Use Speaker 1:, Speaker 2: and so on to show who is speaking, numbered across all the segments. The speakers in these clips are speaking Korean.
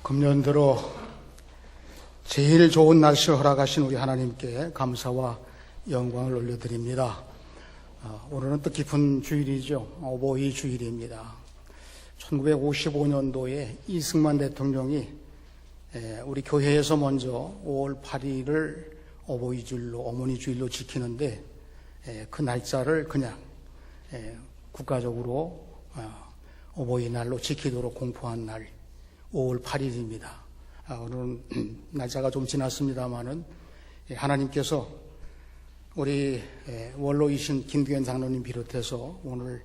Speaker 1: 금년 들어 제일 좋은 날씨를 허락하신 우리 하나님께 감사와 영광을 올려드립니다. 오늘은 뜻깊은 주일이죠. 어버이 주일입니다. 1955년도에 이승만 대통령이 우리 교회에서 먼저 5월 8일을 어버이 주일로, 어머니 주일로 지키는데 그 날짜를 그냥 국가적으로 어버이날로 지키도록 공포한 날 5월 8일입니다. 오늘은 날짜가 좀 지났습니다만은 하나님께서 우리 원로이신 김규현 장로님 비롯해서 오늘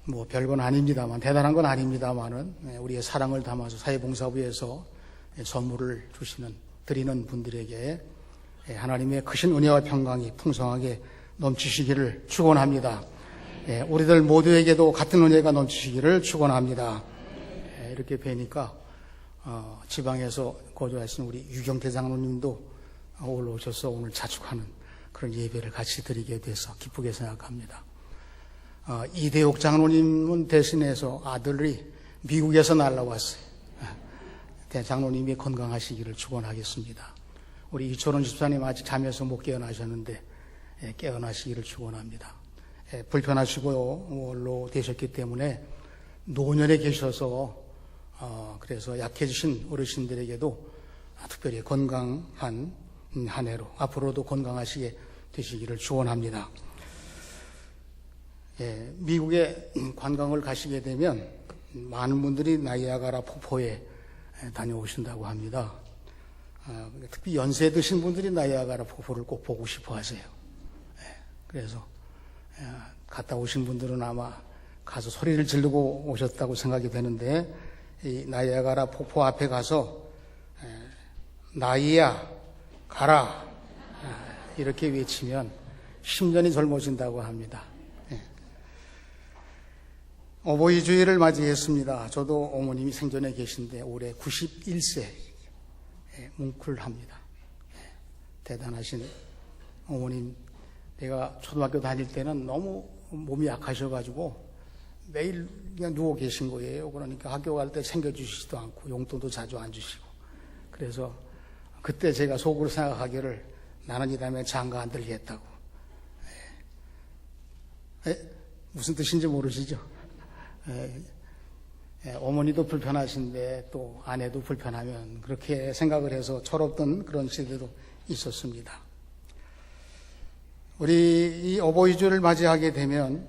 Speaker 1: 뭐 별건 아닙니다만, 대단한 건 아닙니다만은 우리의 사랑을 담아서 사회봉사부에서 선물을 드리는 분들에게 하나님의 크신 은혜와 평강이 풍성하게 넘치시기를 축원합니다. 우리들 모두에게도 같은 은혜가 넘치시기를 축원합니다. 이렇게 뵈니까 지방에서 거주하신 우리 유경태 장로님도 올라오셔서 오늘 자축하는 그런 예배를 같이 드리게 돼서 기쁘게 생각합니다. 이대옥 장로님은 대신해서 아들이 미국에서 날라왔어요. 장로님이 건강하시기를 축원하겠습니다. 우리 이철원 집사님 아직 잠에서 못 깨어나셨는데 깨어나시기를 축원합니다. 불편하시고 원로 되셨기 때문에 노년에 계셔서 그래서 약해지신 어르신들에게도 특별히 건강한 한 해로 앞으로도 건강하시게 되시기를 축원합니다. 미국에 관광을 가시게 되면 많은 분들이 나이아가라 폭포에 다녀오신다고 합니다. 특히 연세 드신 분들이 나이아가라 폭포를 꼭 보고 싶어 하세요. 그래서 갔다 오신 분들은 아마 가서 소리를 지르고 오셨다고 생각이 되는데, 이 나이아가라 폭포 앞에 가서 나이야 가라 이렇게 외치면 10년이 젊어진다고 합니다. 어버이 주일을 맞이했습니다. 저도 어머님이 생전에 계신데 올해 91세 뭉클합니다. 대단하신 어머님. 내가 초등학교 다닐 때는 너무 몸이 약하셔가지고 매일 그냥 누워 계신 거예요. 그러니까 학교 갈 때 챙겨주시지도 않고 용돈도 자주 안 주시고. 그래서 그때 제가 속으로 생각하기를 나는 이 다음에 장가 안 들겠다고. 무슨 뜻인지 모르시죠? 어머니도 불편하신데 또 아내도 불편하면 그렇게 생각을 해서 철없던 그런 시대도 있었습니다. 우리 이 어버이 주를 맞이하게 되면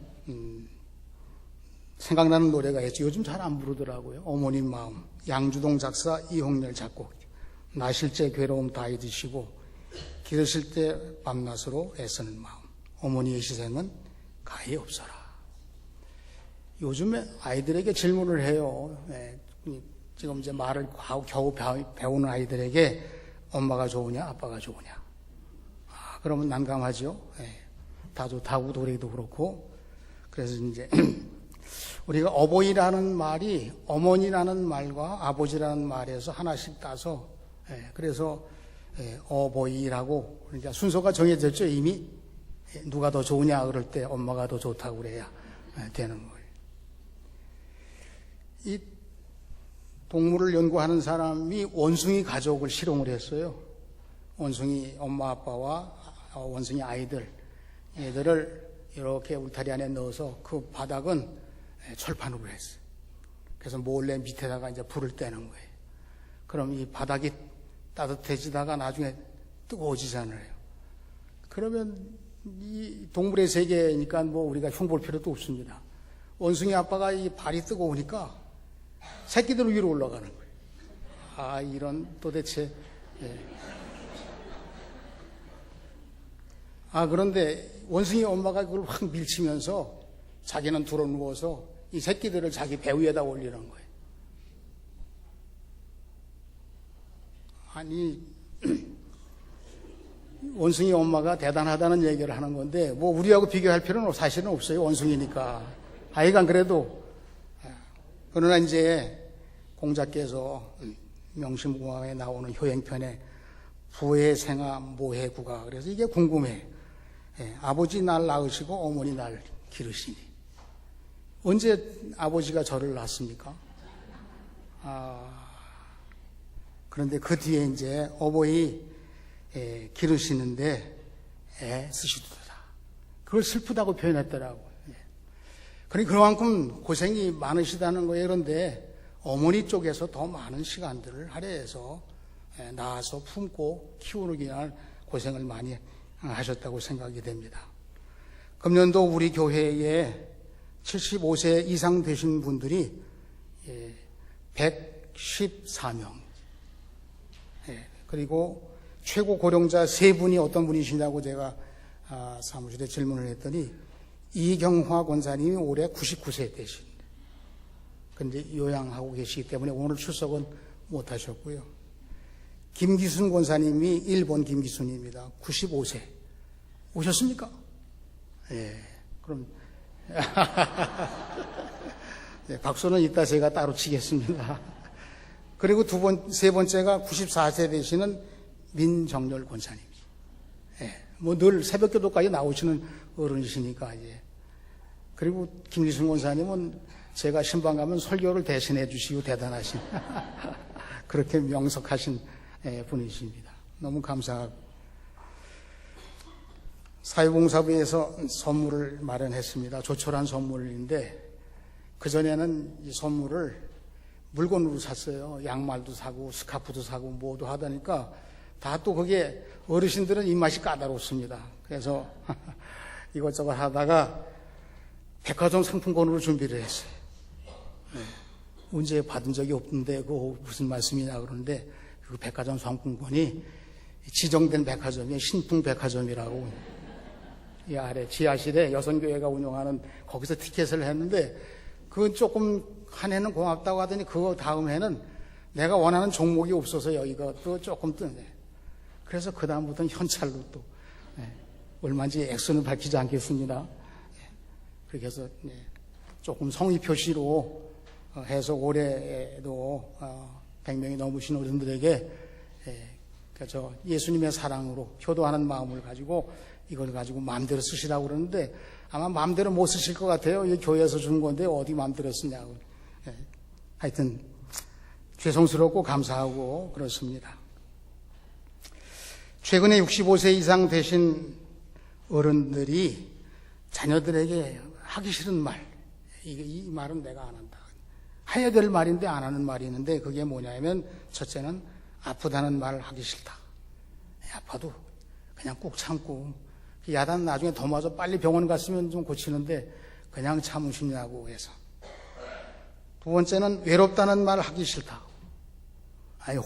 Speaker 1: 생각나는 노래가 있죠. 요즘 잘 안 부르더라고요. 어머님 마음, 양주동 작사, 이홍렬 작곡. 나실 때 괴로움 다 잊으시고 기르실 때 밤낮으로 애쓰는 마음. 어머니의 희생은 가히 없어라. 요즘에 아이들에게 질문을 해요. 지금 이제 말을 겨우 배우는 아이들에게 엄마가 좋으냐, 아빠가 좋으냐. 그러면 난감하죠. 다 좋다고 노래도 그렇고. 그래서 이제 우리가 어버이라는 말이 어머니라는 말과 아버지라는 말에서 하나씩 따서 그래서 어버이라고, 그러니까 순서가 정해졌죠. 이미 누가 더 좋으냐 그럴 때 엄마가 더 좋다고 그래야 되는 거예요. 이 동물을 연구하는 사람이 원숭이 가족을 실험을 했어요. 원숭이 엄마 아빠와 원숭이 얘들을 이렇게 울타리 안에 넣어서 그 바닥은 철판으로 했어요. 그래서 몰래 밑에다가 이제 불을 떼는 거예요. 그럼 이 바닥이 따뜻해지다가 나중에 뜨거워지잖아요. 그러면 이 동물의 세계니까 뭐 우리가 흉볼 필요도 없습니다. 원숭이 아빠가 이 발이 뜨거우니까 새끼들 위로 올라가는 거예요. 이런 도대체. 그런데 원숭이 엄마가 그걸 확 밀치면서 자기는 들어 누워서 이 새끼들을 자기 배 위에다 올리는 거예요. 아니, 원숭이 엄마가 대단하다는 얘기를 하는 건데, 뭐 우리하고 비교할 필요는 사실은 없어요. 원숭이니까. 하여간 그래도, 그러나 이제 공자께서 명심공화에 나오는 효행편에 부해생아 모해구가, 그래서 이게 궁금해. 아버지 날 낳으시고 어머니 날 기르시니 언제 아버지가 저를 낳습니까? 그런데 그 뒤에 이제 어버이 기르시는데 애쓰시도다. 그걸 슬프다고 표현했더라고요. 그러니까 그만큼 고생이 많으시다는 거예요. 그런데 어머니 쪽에서 더 많은 시간들을 할애해서 낳아서 품고 키우기 위한 고생을 많이 하셨다고 생각이 됩니다. 금년도 우리 교회에 75세 이상 되신 분들이 114명. 그리고 최고 고령자 3분이 어떤 분이시냐고 제가 사무실에 질문을 했더니 이경화 권사님이 올해 99세 되신. 근데 요양하고 계시기 때문에 오늘 출석은 못 하셨고요. 김기순 권사님이 일본 김기순입니다. 95세. 오셨습니까? 그럼 박수는 이따 제가 따로 치겠습니다. 그리고 세 번째가 94세 되시는 민정렬 권사님. 뭐 늘 새벽기도까지 나오시는 어른이시니까. 그리고 김기순 권사님은 제가 신방 가면 설교를 대신해 주시고 대단하신 그렇게 명석하신 분이십니다. 너무 감사하고 사회봉사부에서 선물을 마련했습니다. 조촐한 선물인데 그전에는 이 선물을 물건으로 샀어요. 양말도 사고 스카프도 사고 뭐도 하다니까 다 또 그게 어르신들은 입맛이 까다롭습니다. 그래서 이것저것 하다가 백화점 상품권으로 준비를 했어요. 언제 받은 적이 없는데 그거 무슨 말씀이냐 그러는데 그 백화점 상품권이 지정된 백화점이 신풍 백화점이라고 이 아래 지하실에 여성교회가 운영하는 거기서 티켓을 했는데 그건 조금 한 해는 고맙다고 하더니 그거 다음 해는 내가 원하는 종목이 없어서 여기가 또 조금 뜨네. 그래서 그 다음부터는 현찰로 또 얼마인지 액수는 밝히지 않겠습니다. 그렇게 해서 조금 성의 표시로 해서 올해에도 100명이 넘으신 어른들에게 저 예수님의 사랑으로 효도하는 마음을 가지고 이걸 가지고 마음대로 쓰시라고 그러는데 아마 마음대로 못 쓰실 것 같아요. 이 교회에서 준 건데 어디 마음대로 쓰냐고. 하여튼 죄송스럽고 감사하고 그렇습니다. 최근에 65세 이상 되신 어른들이 자녀들에게 하기 싫은 말, 이 말은 내가 안 한다. 해야 될 말인데 안 하는 말이 있는데 그게 뭐냐면 첫째는 아프다는 말 하기 싫다. 아파도 그냥 꾹 참고 야단 나중에 더 맞아 빨리 병원 갔으면 좀 고치는데 그냥 참으시냐고 해서. 두 번째는 외롭다는 말 하기 싫다.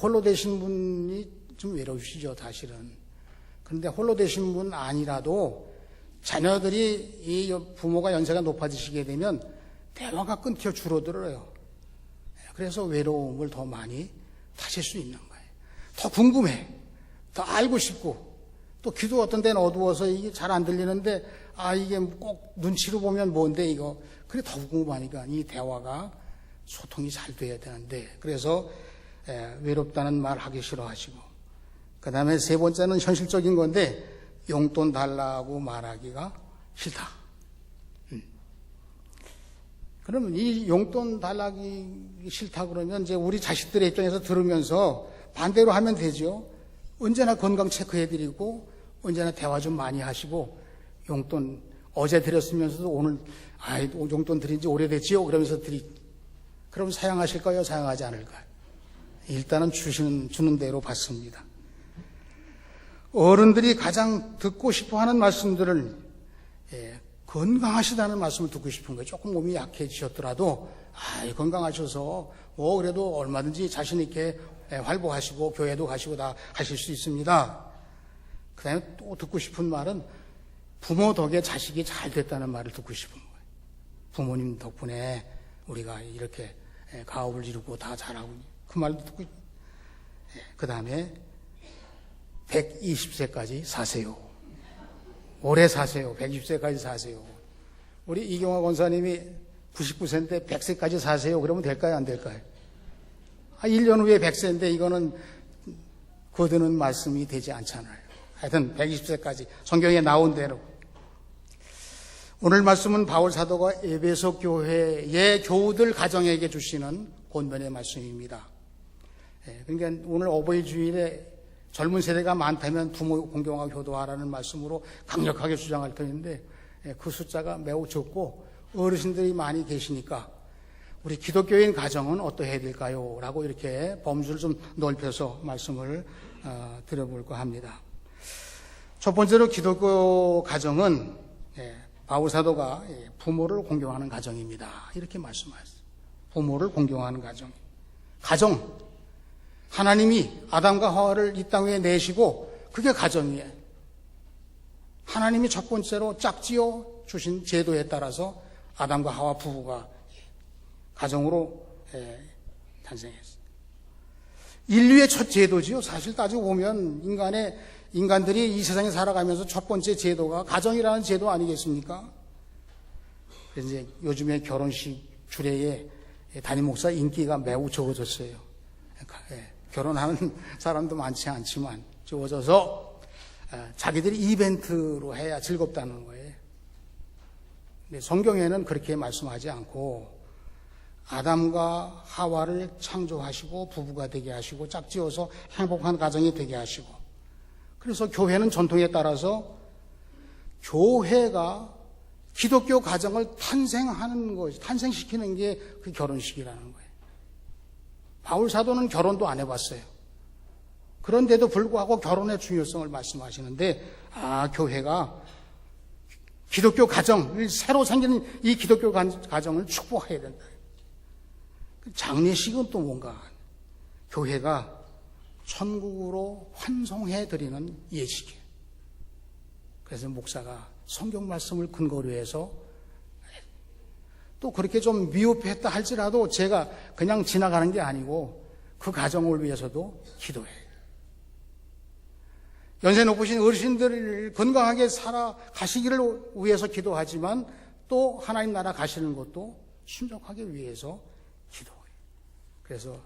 Speaker 1: 홀로 되신 분이 좀 외로우시죠, 사실은. 그런데 홀로 되신 분 아니라도 자녀들이 이 부모가 연세가 높아지시게 되면 대화가 끊겨 줄어들어요. 그래서 외로움을 더 많이 타실 수 있는 거예요. 더 궁금해. 더 알고 싶고. 또 귀도 어떤 데는 어두워서 이게 잘 안 들리는데 이게 꼭 눈치로 보면 뭔데 이거. 그래 더 궁금하니까 이 대화가 소통이 잘 돼야 되는데 그래서 외롭다는 말 하기 싫어하시고 그 다음에 세 번째는 현실적인 건데 용돈 달라고 말하기가 싫다. 그러면 이 용돈 달라기 싫다 그러면 이제 우리 자식들의 입장에서 들으면서 반대로 하면 되죠. 언제나 건강 체크해드리고 언제나 대화 좀 많이 하시고 용돈 어제 드렸으면서도 오늘 용돈 드린 지 오래됐지요? 그러면서 그럼 사양하실까요? 사양하지 않을까요? 일단은 주는 대로 받습니다. 어른들이 가장 듣고 싶어 하는 말씀들을 건강하시다는 말씀을 듣고 싶은 거예요. 조금 몸이 약해지셨더라도 건강하셔서 그래도 얼마든지 자신 있게 활보하시고 교회도 가시고 다 하실 수 있습니다. 그 다음에 또 듣고 싶은 말은 부모 덕에 자식이 잘 됐다는 말을 듣고 싶은 거예요. 부모님 덕분에 우리가 이렇게 가업을 이루고 다 잘하고 그 말도 듣고 그 다음에 120세까지 사세요. 오래 사세요. 120세까지 사세요. 우리 이경화 권사님이 99세인데 100세까지 사세요. 그러면 될까요? 안 될까요? 1년 후에 100세인데 이거는 거두는 말씀이 되지 않잖아요. 하여튼 120세까지 성경에 나온 대로. 오늘 말씀은 바울 사도가 에베소 교회의 교우들 가정에게 주시는 본문의 말씀입니다. 그러니까 오늘 어버이 주일에 젊은 세대가 많다면 부모 공경하고 효도하라는 말씀으로 강력하게 주장할 터인데 그 숫자가 매우 적고 어르신들이 많이 계시니까 우리 기독교인 가정은 어떠해야 될까요? 라고 이렇게 범주를 좀 넓혀서 말씀을 드려볼까 합니다. 첫 번째로 기독교 가정은 바울 사도가 부모를 공경하는 가정입니다. 이렇게 말씀하셨어요. 부모를 공경하는 가정. 가정. 하나님이 아담과 하와를 이 땅에 내시고 그게 가정이에요. 하나님이 첫 번째로 짝지어 주신 제도에 따라서 아담과 하와 부부가 가정으로 탄생했어요. 인류의 첫 제도지요. 사실 따지고 보면 인간들이 이 세상에 살아가면서 첫 번째 제도가 가정이라는 제도 아니겠습니까? 그래서 이제 요즘에 결혼식 주례에 담임 목사 인기가 매우 적어졌어요. 결혼하는 사람도 많지 않지만 적어져서 자기들이 이벤트로 해야 즐겁다는 거예요. 근데 성경에는 그렇게 말씀하지 않고 아담과 하와를 창조하시고 부부가 되게 하시고 짝지어서 행복한 가정이 되게 하시고 그래서 교회는 전통에 따라서 교회가 기독교 가정을 탄생시키는 게 그 결혼식이라는 거예요. 바울 사도는 결혼도 안 해봤어요. 그런데도 불구하고 결혼의 중요성을 말씀하시는데 교회가 기독교 가정, 새로 생기는 이 기독교 가정을 축복해야 된다. 장례식은 또 뭔가 교회가 천국으로 환송해드리는 예식이에요. 그래서 목사가 성경 말씀을 근거로 해서 또 그렇게 좀 미흡했다 할지라도 제가 그냥 지나가는 게 아니고 그 가정을 위해서도 기도해요. 연세 높으신 어르신들을 건강하게 살아가시기를 위해서 기도하지만 또 하나님 나라 가시는 것도 순종하기 위해서 기도해요. 그래서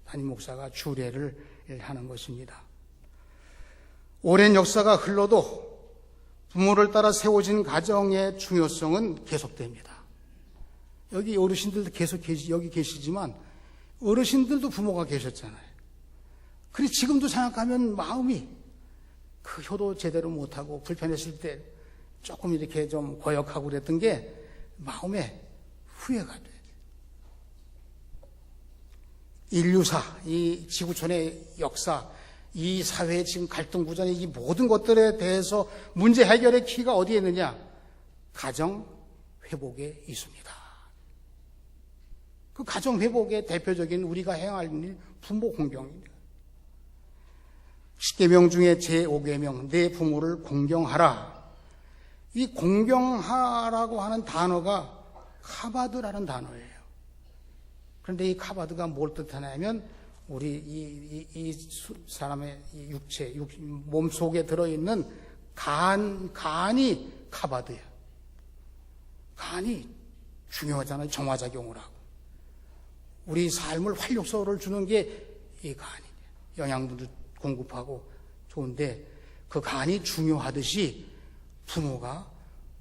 Speaker 1: 담임 목사가 주례를 하는 것입니다. 오랜 역사가 흘러도 부모를 따라 세워진 가정의 중요성은 계속됩니다. 여기 어르신들도 계속 여기 계시지만 어르신들도 부모가 계셨잖아요. 그래 지금도 생각하면 마음이 그 효도 제대로 못하고 불편했을 때 조금 이렇게 좀 거역하고 그랬던 게 마음에 후회가 돼요. 인류사, 이 지구촌의 역사, 이 사회의 지금 갈등 구조의 이 모든 것들에 대해서 문제 해결의 키가 어디에 있느냐? 가정 회복에 있습니다. 그 가정 회복의 대표적인 우리가 행할 일 부모 공경입니다. 10계명 중에 제5계명 내 부모를 공경하라. 이 공경하라고 하는 단어가 카바드라는 단어예요. 그런데 이 카바드가 뭘 뜻하냐면 우리 이 사람의 육체, 몸 속에 들어있는 간이 카바드예요. 간이 중요하잖아요. 정화작용을 하고. 우리 삶을 활력소를 주는 게 이 간이에요. 영양분도 공급하고 좋은데 그 간이 중요하듯이 부모가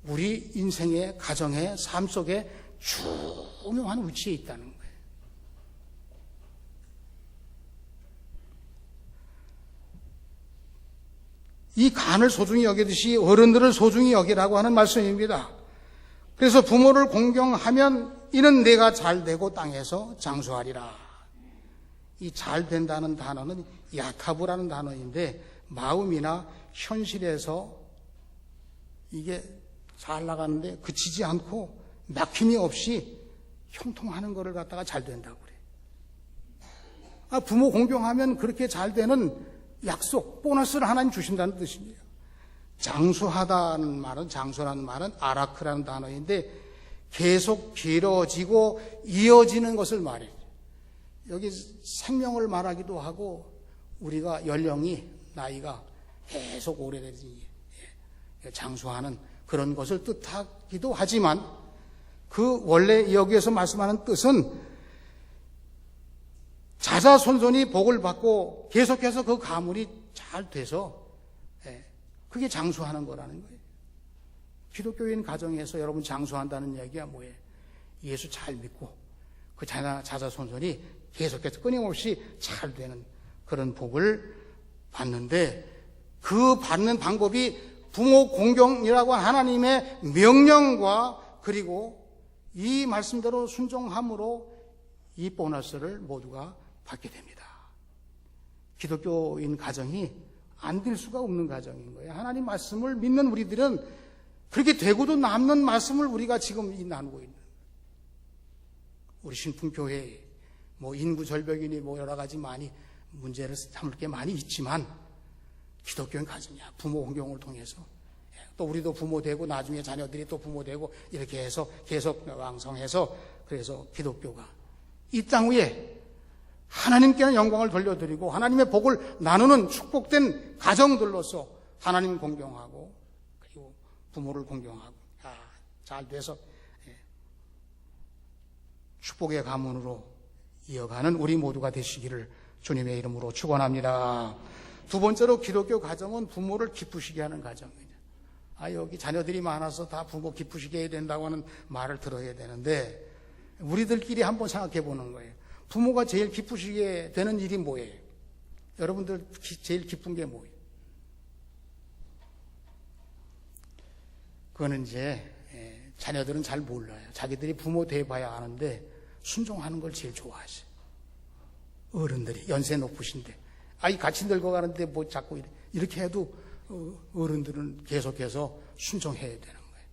Speaker 1: 우리 인생의 가정의 삶 속에 중요한 위치에 있다는 거예요. 이 간을 소중히 여기듯이 어른들을 소중히 여기라고 하는 말씀입니다. 그래서 부모를 공경하면 이는 내가 잘되고 땅에서 장수하리라. 이 잘된다는 단어는 야타부라는 단어인데 마음이나 현실에서 이게 잘 나가는데 그치지 않고 막힘이 없이 형통하는 거를 갖다가 잘 된다고 그래요. 부모 공경하면 그렇게 잘 되는 약속, 보너스를 하나님 주신다는 뜻입니다. 장수하다는 말은, 장수라는 말은 아라크라는 단어인데 계속 길어지고 이어지는 것을 말해요. 여기 생명을 말하기도 하고 우리가 나이가 계속 오래되지 장수하는 그런 것을 뜻하기도 하지만 그 원래 여기에서 말씀하는 뜻은 자자손손이 복을 받고 계속해서 그 가문이 잘 돼서 그게 장수하는 거라는 거예요. 기독교인 가정에서 여러분 장수한다는 얘기가 뭐예요? 예수 잘 믿고 그 자자손손이 계속해서 끊임없이 잘 되는 그런 복을 받는데, 그 받는 방법이 부모 공경이라고 하나님의 명령과 그리고 이 말씀대로 순종함으로 이 보너스를 모두가 받게 됩니다. 기독교인 가정이 안 될 수가 없는 가정인 거예요. 하나님 말씀을 믿는 우리들은 그렇게 되고도 남는 말씀을 우리가 지금 나누고 있는, 우리 신풍교회 인구 절벽이니 여러 가지 많이 문제를 삼을 게 많이 있지만, 기독교인 가정이야. 부모 공경을 통해서 또 우리도 부모 되고 나중에 자녀들이 또 부모 되고 이렇게 해서 계속 왕성해서, 그래서 기독교가 이 땅 위에 하나님께는 영광을 돌려드리고 하나님의 복을 나누는 축복된 가정들로서 하나님 공경하고 그리고 부모를 공경하고 잘 돼서 축복의 가문으로 이어가는 우리 모두가 되시기를 주님의 이름으로 축원합니다. 두 번째로, 기독교 가정은 부모를 기쁘시게 하는 가정입니다. 여기 자녀들이 많아서 다 부모 기쁘시게 해야 된다고 하는 말을 들어야 되는데, 우리들끼리 한번 생각해 보는 거예요. 부모가 제일 기쁘시게 되는 일이 뭐예요? 여러분들 제일 기쁜 게 뭐예요? 그거는 이제 자녀들은 잘 몰라요. 자기들이 부모 돼봐야 아는데 순종하는 걸 제일 좋아하지. 어른들이 연세 높으신데 같이 늙어가는데 자꾸 이렇게 해도 어른들은 계속해서 순종해야 되는 거예요.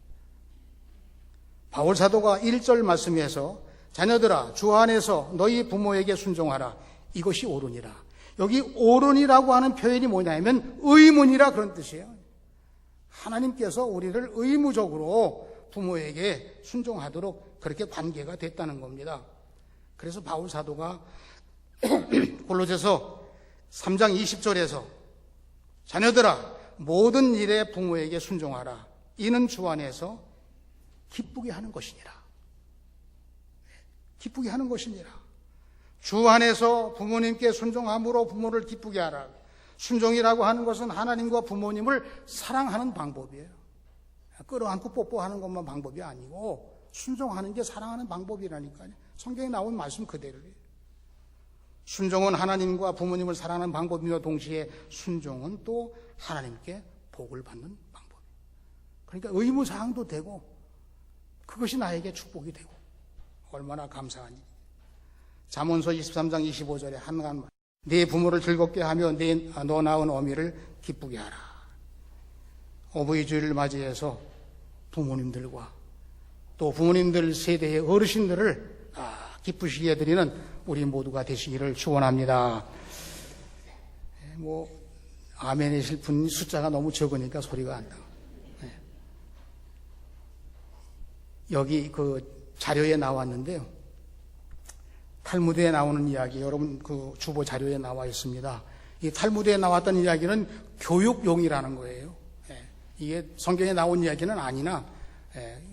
Speaker 1: 바울 사도가 1절 말씀에서 자녀들아 주 안에서 너희 부모에게 순종하라, 이것이 옳으니라. 여기 옳으니라고 하는 표현이 뭐냐면 의문이라 그런 뜻이에요. 하나님께서 우리를 의무적으로 부모에게 순종하도록 그렇게 관계가 됐다는 겁니다. 그래서 바울 사도가 골로새서 3장 20절에서 자녀들아 모든 일에 부모에게 순종하라, 이는 주 안에서 기쁘게 하는 것이니라. 기쁘게 하는 것이니라. 주 안에서 부모님께 순종함으로 부모를 기쁘게 하라. 순종이라고 하는 것은 하나님과 부모님을 사랑하는 방법이에요. 끌어안고 뽀뽀하는 것만 방법이 아니고 순종하는 게 사랑하는 방법이라니까요. 성경에 나온 말씀 그대로예요. 순종은 하나님과 부모님을 사랑하는 방법이며 동시에 순종은 또 하나님께 복을 받는 방법이에요. 그러니까 의무사항도 되고 그것이 나에게 축복이 되고 얼마나 감사하니. 잠언서 23장 25절에 한간 말, 네 부모를 즐겁게 하며 너 낳은 어미를 기쁘게 하라. 어버이 주일을 맞이해서 부모님들과 또 부모님들 세대의 어르신들을 기쁘시게 해드리는 우리 모두가 되시기를 축원합니다. 아멘이실 분 숫자가 너무 적으니까 소리가 안 나. 여기 그 자료에 나왔는데요. 탈무드에 나오는 이야기, 여러분 그 주보 자료에 나와 있습니다. 이 탈무드에 나왔던 이야기는 교육용이라는 거예요. 이게 성경에 나온 이야기는 아니나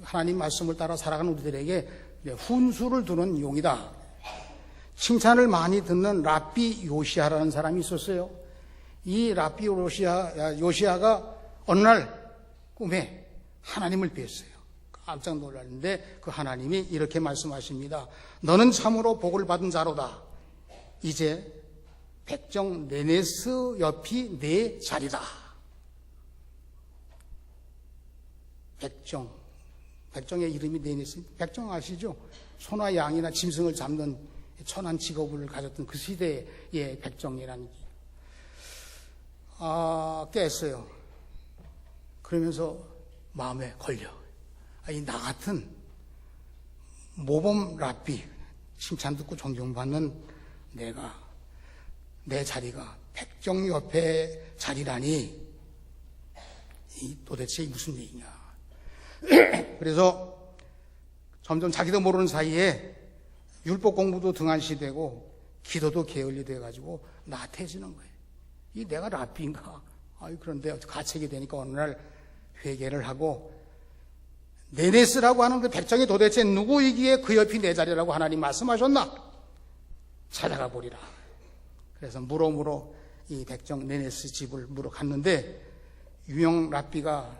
Speaker 1: 하나님 말씀을 따라 살아가는 우리들에게 훈수를 두는 용이다. 칭찬을 많이 듣는 랍비 요시아라는 사람이 있었어요. 이 랍비 요시아가 어느 날 꿈에 하나님을 뵀어요. 깜짝 놀랐는데 그 하나님이 이렇게 말씀하십니다. 너는 참으로 복을 받은 자로다. 이제 백정 네네스 옆이 내 자리다. 백정의 이름이 네네스. 백정 아시죠? 소나 양이나 짐승을 잡는 천한 직업을 가졌던 그 시대의 백정이라는 게. 깼어요. 그러면서 마음에 걸려. 나 같은 모범 랍비, 칭찬 듣고 존경받는 내 자리가 백정 옆에 자리라니, 도대체 무슨 얘기냐. 그래서 점점 자기도 모르는 사이에 율법 공부도 등한시되고 기도도 게을리 돼가지고 나태해지는 거예요. 내가 랍비인가? 그런데 가책이 되니까 어느 날 회개를 하고, 네네스라고 하는 그 백정이 도대체 누구이기에 그 옆이 내 자리라고 하나님 말씀하셨나? 찾아가 보리라. 그래서 물어 이 백정 네네스 집을 물어 갔는데, 유명 랍비가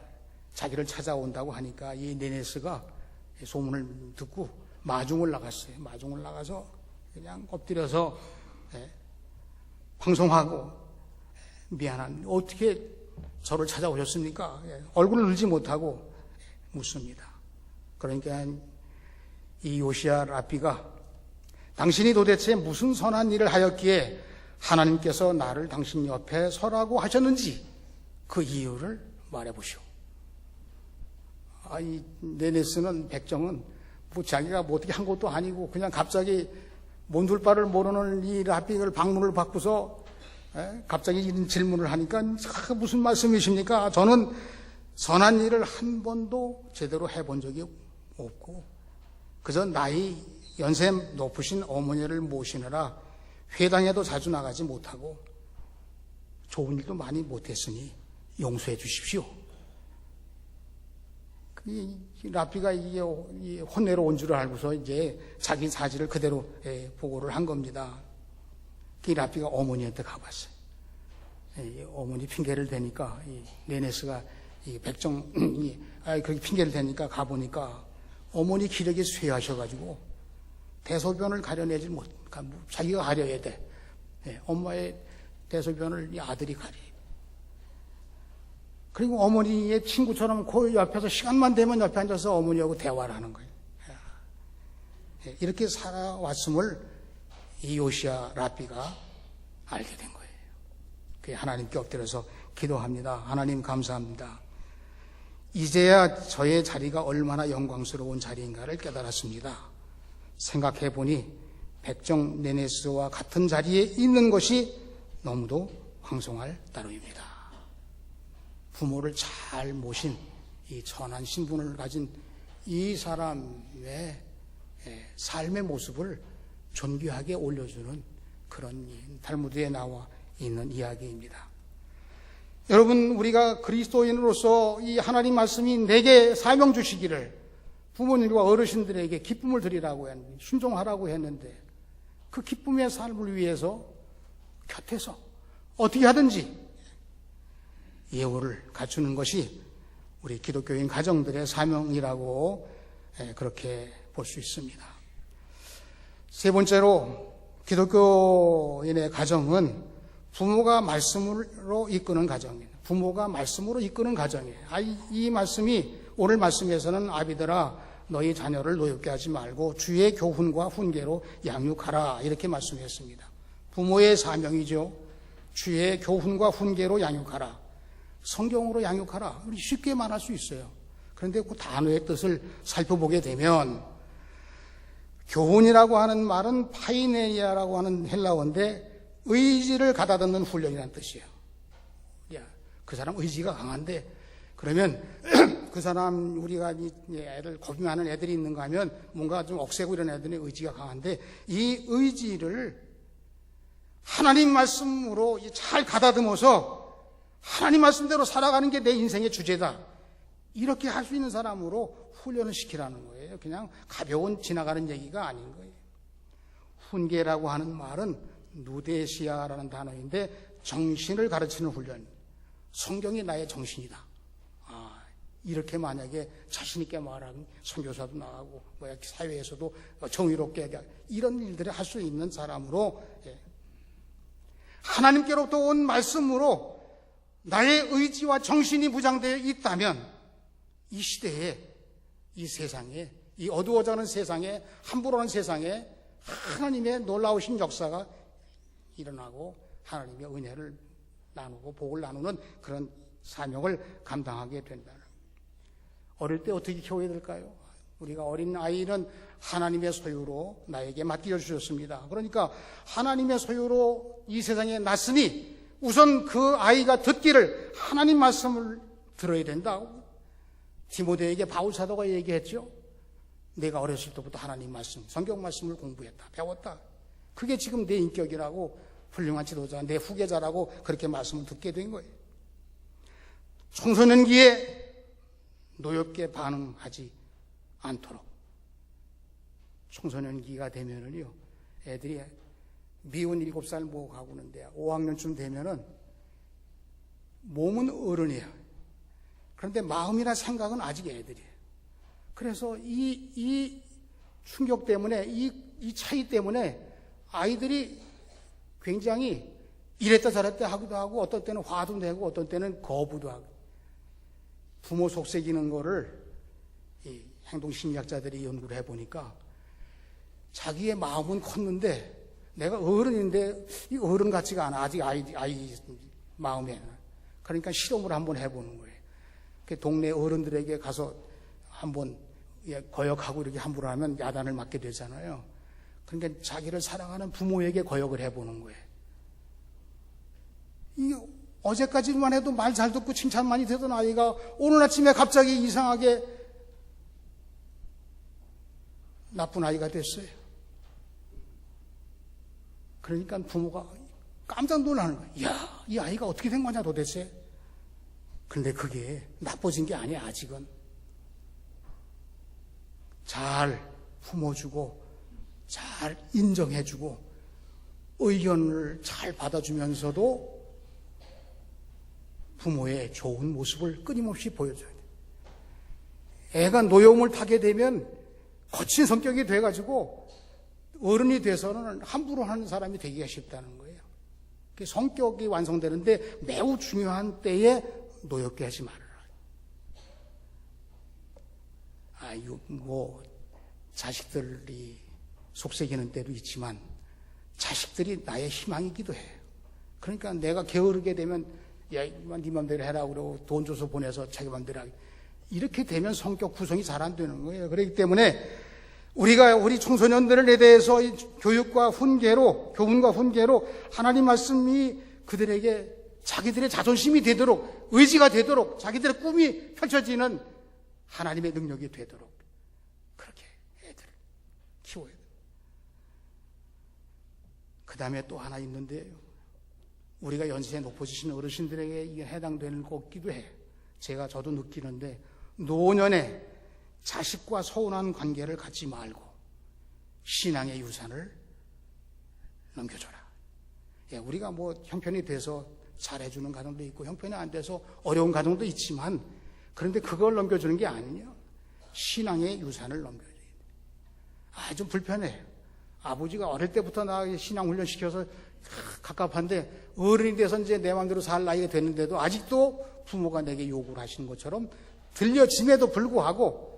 Speaker 1: 자기를 찾아온다고 하니까 이 네네스가 소문을 듣고 마중을 나갔어요. 마중을 나가서 그냥 엎드려서 방송하고 미안한 어떻게 저를 찾아오셨습니까? 얼굴을 들지 못하고 묻습니다. 그러니까 이 요시야 랍비가 당신이 도대체 무슨 선한 일을 하였기에 하나님께서 나를 당신 옆에 서라고 하셨는지 그 이유를 말해보시오. 이 네네스는 백정은 자기가 어떻게 한 것도 아니고 그냥 갑자기 몸둘 바를 모르는 이 랍비를 방문을 받고서 갑자기 이런 질문을 하니까 무슨 말씀이십니까? 저는 선한 일을 한 번도 제대로 해본 적이 없고 그저 나이 연세 높으신 어머니를 모시느라 회당에도 자주 나가지 못하고 좋은 일도 많이 못했으니 용서해 주십시오. 이 랍비가 이게 혼내러 온 줄을 알고서 이제 자기 사실을 그대로 보고를 한 겁니다. 이 랍비가 어머니한테 가봤어요. 어머니 핑계를 대니까 이 네네스가 이 백정이 그렇게 핑계를 대니까 가보니까 어머니 기력이 쇠하셔가지고 대소변을 가려내지 못, 자기가 가려야 돼. 엄마의 대소변을 이 아들이 가려. 그리고 어머니의 친구처럼 그 옆에서 시간만 되면 옆에 앉아서 어머니하고 대화를 하는 거예요. 이렇게 살아왔음을 이 요시야 랍비가 알게 된 거예요. 그게 하나님께 엎드려서 기도합니다. 하나님 감사합니다. 이제야 저의 자리가 얼마나 영광스러운 자리인가를 깨달았습니다. 생각해보니 백정 네네스와 같은 자리에 있는 것이 너무도 황송할 따름입니다. 부모를 잘 모신 이 선한 신분을 가진 이 사람의 삶의 모습을 존귀하게 올려주는 그런 탈무드에 나와 있는 이야기입니다. 여러분, 우리가 그리스도인으로서 이 하나님 말씀이 내게 사명 주시기를 부모님과 어르신들에게 기쁨을 드리라고 했는데, 순종하라고 했는데 그 기쁨의 삶을 위해서 곁에서 어떻게 하든지 예우를 갖추는 것이 우리 기독교인 가정들의 사명이라고 그렇게 볼 수 있습니다. 세 번째로 기독교인의 가정은 부모가 말씀으로 이끄는 가정이에요. 부모가 말씀으로 이끄는 가정이에요. 이 말씀이 오늘 말씀에서는 아비들아 너희 자녀를 노엽게 하지 말고 주의 교훈과 훈계로 양육하라 이렇게 말씀했습니다. 부모의 사명이죠. 주의 교훈과 훈계로 양육하라. 성경으로 양육하라. 쉽게 말할 수 있어요. 그런데 그 단어의 뜻을 살펴보게 되면 교훈이라고 하는 말은 파이네이아라고 하는 헬라어인데 의지를 가다듬는 훈련이라는 뜻이에요. 그 사람 의지가 강한데 그러면 그 사람 우리가 애들 겁이 많은 애들이 있는가 하면 뭔가 좀 억세고 이런 애들의 의지가 강한데 이 의지를 하나님 말씀으로 잘 가다듬어서 하나님 말씀대로 살아가는 게 내 인생의 주제다. 이렇게 할 수 있는 사람으로 훈련을 시키라는 거예요. 그냥 가벼운 지나가는 얘기가 아닌 거예요. 훈계라고 하는 말은 누데시아라는 단어인데 정신을 가르치는 훈련. 성경이 나의 정신이다. 이렇게 만약에 자신 있게 말하면 선교사도 나가고 사회에서도 정의롭게 이런 일들을 할 수 있는 사람으로 하나님께로부터 온 말씀으로 나의 의지와 정신이 무장되어 있다면 이 시대에 이 세상에 이 어두워져가는 세상에 함부로하는 세상에 하나님의 놀라우신 역사가 일어나고 하나님의 은혜를 나누고 복을 나누는 그런 사명을 감당하게 된다는. 어릴 때 어떻게 키워야 될까요? 우리가 어린 아이는 하나님의 소유로 나에게 맡겨 주셨습니다. 그러니까 하나님의 소유로 이 세상에 났으니 우선 그 아이가 듣기를 하나님 말씀을 들어야 된다고 디모데에게 바울 사도가 얘기했죠. 내가 어렸을 때부터 하나님 말씀, 성경 말씀을 공부했다, 배웠다. 그게 지금 내 인격이라고 훌륭한 지도자, 내 후계자라고 그렇게 말씀을 듣게 된 거예요. 청소년기에 노엽게 반응하지 않도록. 청소년기가 되면은요, 애들이 미운 7살 뭐 가고는데 5학년쯤 되면은 몸은 어른이에요. 그런데 마음이나 생각은 아직 애들이에요. 그래서 이 충격 때문에 이 차이 때문에 아이들이 굉장히 이랬다 저랬다 하기도 하고 어떤 때는 화도 내고 어떤 때는 거부도 하고 부모 속삭이는 거를 이 행동심리학자들이 연구를 해보니까 자기의 마음은 컸는데 내가 어른인데 이 어른 같지가 않아. 아직 아이 마음에. 그러니까 실험을 한번 해보는 거예요. 동네 어른들에게 가서 한번 거역하고 이렇게 함부로 하면 야단을 맞게 되잖아요. 그러니까 자기를 사랑하는 부모에게 거역을 해보는 거예요. 이 어제까지만 해도 말 잘 듣고 칭찬 많이 되던 아이가 오늘 아침에 갑자기 이상하게 나쁜 아이가 됐어요. 그러니까 부모가 깜짝 놀라는 거예요. 이야, 이 아이가 어떻게 된 거냐 도대체. 근데 그게 나빠진 게 아니야. 아직은 잘 품어주고 잘 인정해주고 의견을 잘 받아주면서도 부모의 좋은 모습을 끊임없이 보여줘야 돼. 애가 노여움을 타게 되면 거친 성격이 돼가지고 어른이 돼서는 함부로 하는 사람이 되기가 쉽다는 거예요. 성격이 완성되는데 매우 중요한 때에 노엽게 하지 말아라. 자식들이 속삭이는 때도 있지만 자식들이 나의 희망이기도 해요. 그러니까 내가 게으르게 되면 야, 네 맘대로 해라 그러고 돈 줘서 보내서 자기 맘대로 하기. 이렇게 되면 성격 구성이 잘 안 되는 거예요. 그렇기 때문에 우리가 우리 청소년들에 대해서 교육과 훈계로, 교훈과 훈계로 하나님 말씀이 그들에게 자기들의 자존심이 되도록, 의지가 되도록, 자기들의 꿈이 펼쳐지는 하나님의 능력이 되도록 그렇게 애들을 키워야 돼요. 그 다음에 또 하나 있는데요. 우리가 연세에 높아지신 어르신들에게 이게 해당되는 것기도 해요. 저도 느끼는데 노년에 자식과 서운한 관계를 갖지 말고 신앙의 유산을 넘겨줘라. 우리가 형편이 돼서 잘해주는 가정도 있고 형편이 안 돼서 어려운 가정도 있지만 그런데 그걸 넘겨주는 게 아니에요. 신앙의 유산을 넘겨줘야 돼. 좀 불편해요. 아버지가 어릴 때부터 나 신앙 훈련시켜서 갑갑한데 어른이 돼서 이제 내 마음대로 살 나이가 됐는데도 아직도 부모가 내게 요구를 하시는 것처럼 들려짐에도 불구하고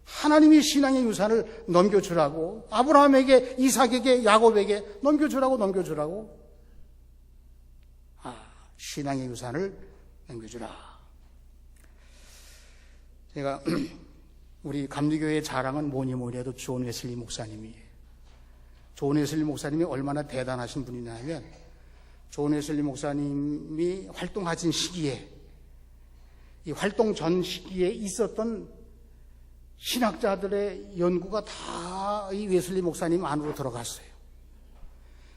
Speaker 1: 하나님이 신앙의 유산을 넘겨주라고 아브라함에게 이삭에게 야곱에게 넘겨주라고 신앙의 유산을 넘겨주라. 제가 우리 감리교회의 자랑은 뭐니 해도 존 웨슬리 목사님이에요. 존 웨슬리 목사님이 얼마나 대단하신 분이냐면 존 웨슬리 목사님이 활동하신 시기에 이 활동 전 시기에 있었던 신학자들의 연구가 다 이 웨슬리 목사님 안으로 들어갔어요.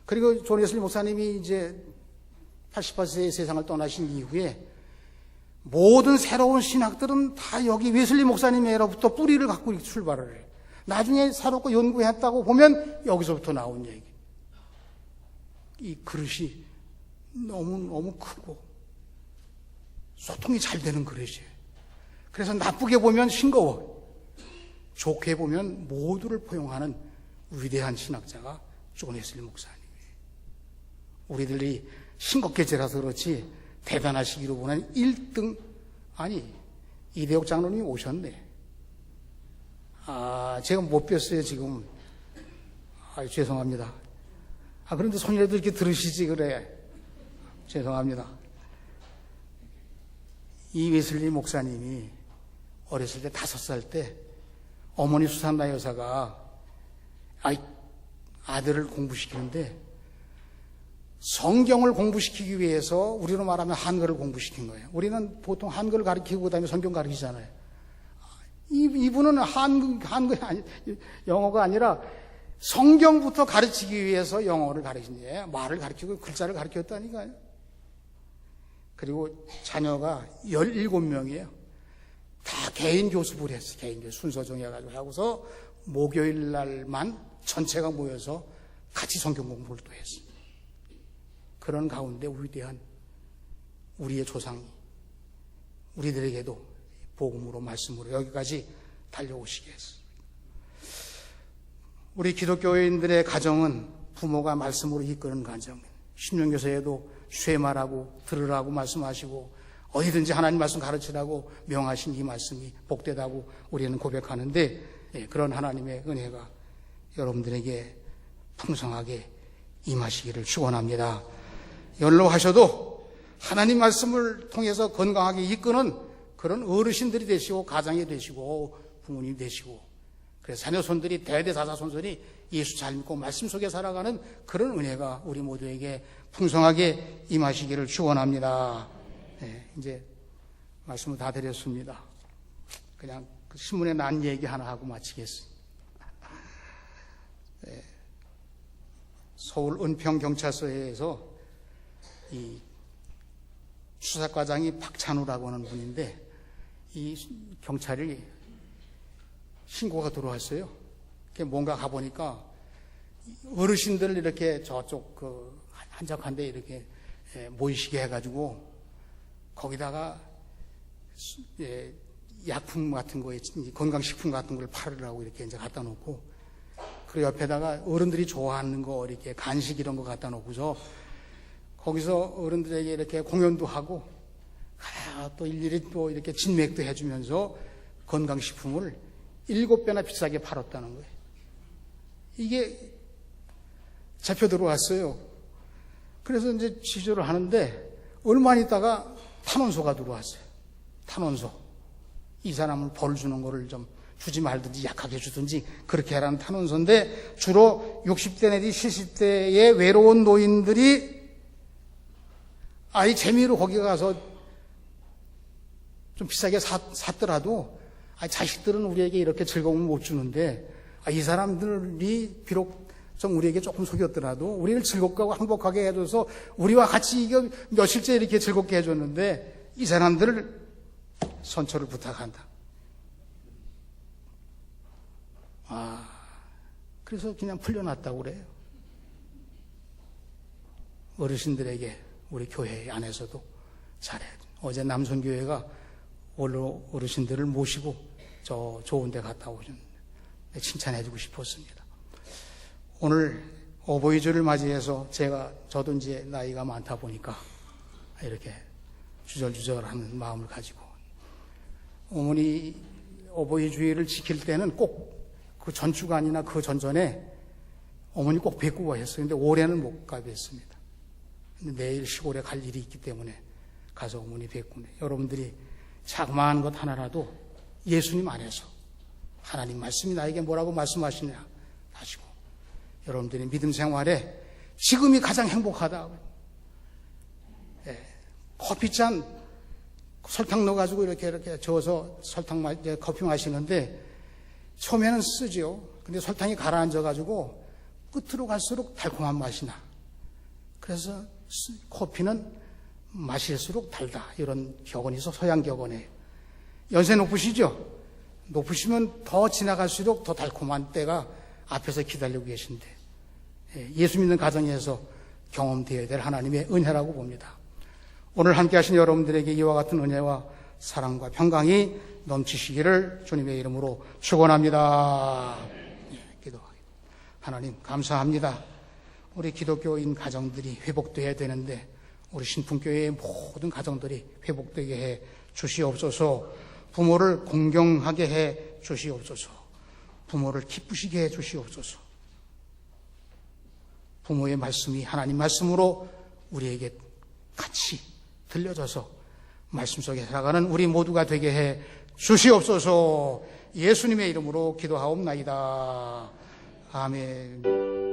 Speaker 1: 그리고 존 웨슬리 목사님이 이제 88세의 세상을 떠나신 이후에 모든 새로운 신학들은 다 여기 웨슬리 목사님에로부터 뿌리를 갖고 출발을 해요. 나중에 새롭게 연구했다고 보면 여기서부터 나온 얘기. 이 그릇이 너무 크고 소통이 잘 되는 그릇이에요. 그래서 나쁘게 보면 싱거워. 좋게 보면 모두를 포용하는 위대한 신학자가 존 웨슬리 목사님이에요. 우리들이 싱겁게 자라서 그렇지 대단하시기로 보는 1등 이대옥 장로님이 오셨네. 제가 못 뵀어요 지금. 죄송합니다. 그런데 손이라도 이렇게 들으시지 그래. 죄송합니다. 이 웨슬리 목사님이 어렸을 때 5살 때 어머니 수산나 여사가 아들을 공부시키는데 성경을 공부시키기 위해서 우리로 말하면 한글을 공부시킨 거예요. 우리는 보통 한글을 가르치고 그다음에 성경 가르치잖아요. 이분은 영어가 아니라 성경부터 가르치기 위해서 영어를 가르친 거예요. 말을 가르치고 글자를 가르쳤다니까요. 그리고 자녀가 17명이에요. 다 개인 교습을 했어요. 개인 교습 순서 정해가지고 하고서 목요일 날만 전체가 모여서 같이 성경 공부를 또 했어요. 그런 가운데 위대한 우리의 조상이 우리들에게도 복음으로 말씀으로 여기까지 달려오시게 했어요. 우리 기독교인들의 가정은 부모가 말씀으로 이끄는 가정, 신명교서에도 쇠말하고 들으라고 말씀하시고 어디든지 하나님 말씀 가르치라고 명하신 이 말씀이 복되다고 우리는 고백하는데, 그런 하나님의 은혜가 여러분들에게 풍성하게 임하시기를 축원합니다. 연로하셔도 하나님 말씀을 통해서 건강하게 이끄는 그런 어르신들이 되시고 가장이 되시고 부모님이 되시고, 그래서 자녀손들이 대대사사손손이 예수 잘 믿고 말씀 속에 살아가는 그런 은혜가 우리 모두에게 풍성하게 임하시기를 축원합니다. 이제 말씀을 다 드렸습니다. 그냥 신문에 난 얘기 하나 하고 마치겠습니다. 서울 은평경찰서에서 이 수사과장이 박찬우라고 하는 분인데, 이 경찰이 신고가 들어왔어요. 뭔가 가보니까 어르신들 이렇게 저쪽 한적한데 이렇게 모이시게 해가지고 거기다가 약품 같은 거, 건강식품 같은 걸 팔으라고 이렇게 이제 갖다 놓고, 그리고 옆에다가 어른들이 좋아하는 거 이렇게 간식 이런 거 갖다 놓고서 거기서 어른들에게 이렇게 공연도 하고 또 일일이 또 이렇게 진맥도 해주면서 건강식품을 7배나 비싸게 팔았다는 거예요. 이게 잡혀 들어왔어요. 그래서 이제 취조를 하는데 얼마 안 있다가 탄원서가 들어왔어요. 탄원서. 이 사람을 벌 주는 거를 좀 주지 말든지 약하게 주든지 그렇게 하라는 탄원서인데, 주로 60대 내지 70대의 외로운 노인들이 아이 재미로 거기 가서 좀 비싸게 샀더라도 자식들은 우리에게 이렇게 즐거움을 못 주는데, 이 사람들이 비록 좀 우리에게 조금 속였더라도 우리를 즐겁고 행복하게 해줘서 우리와 같이 이거 며칠째 이렇게 즐겁게 해줬는데 이 사람들을 선처를 부탁한다. 그래서 그냥 풀려났다고 그래요. 어르신들에게 우리 교회 안에서도 잘해야 돼요. 어제 남선교회가 어르신들을 모시고 저 좋은 데 갔다 오셨는데 칭찬해주고 싶었습니다. 오늘 어버이주를 맞이해서 저도 이제 나이가 많다 보니까 이렇게 주절주절하는 마음을 가지고, 어머니 어버이주의를 지킬 때는 꼭 그 전주간이나 그 전전에 어머니 꼭 뵙고 가셨어요. 근데 올해는 못 가뵙습니다. 내일 시골에 갈 일이 있기 때문에 가서 어머니 뵙고, 여러분들이 자그마한 것 하나라도 예수님 안에서 하나님 말씀이 나에게 뭐라고 말씀하시냐 하시고, 여러분들이 믿음 생활에 지금이 가장 행복하다. 커피잔 설탕 넣어가지고 이렇게 저어서 커피 마시는데 처음에는 쓰죠. 근데 설탕이 가라앉아가지고 끝으로 갈수록 달콤한 맛이 나. 그래서 커피는 마실수록 달다. 이런 격언이 있어, 서양 격언에. 연세 높으시죠? 높으시면 더 지나갈수록 더 달콤한 때가 앞에서 기다리고 계신데, 예수 믿는 가정에서 경험되어야 될 하나님의 은혜라고 봅니다. 오늘 함께 하신 여러분들에게 이와 같은 은혜와 사랑과 평강이 넘치시기를 주님의 이름으로 축원합니다. 기도하겠습니다. 하나님 감사합니다. 우리 기독교인 가정들이 회복되어야 되는데 우리 신풍교회의 모든 가정들이 회복되게 해 주시옵소서. 부모를 공경하게 해 주시옵소서. 부모를 기쁘시게 해 주시옵소서. 부모의 말씀이 하나님 말씀으로 우리에게 같이 들려져서 말씀 속에 살아가는 우리 모두가 되게 해 주시옵소서. 예수님의 이름으로 기도하옵나이다. 아멘.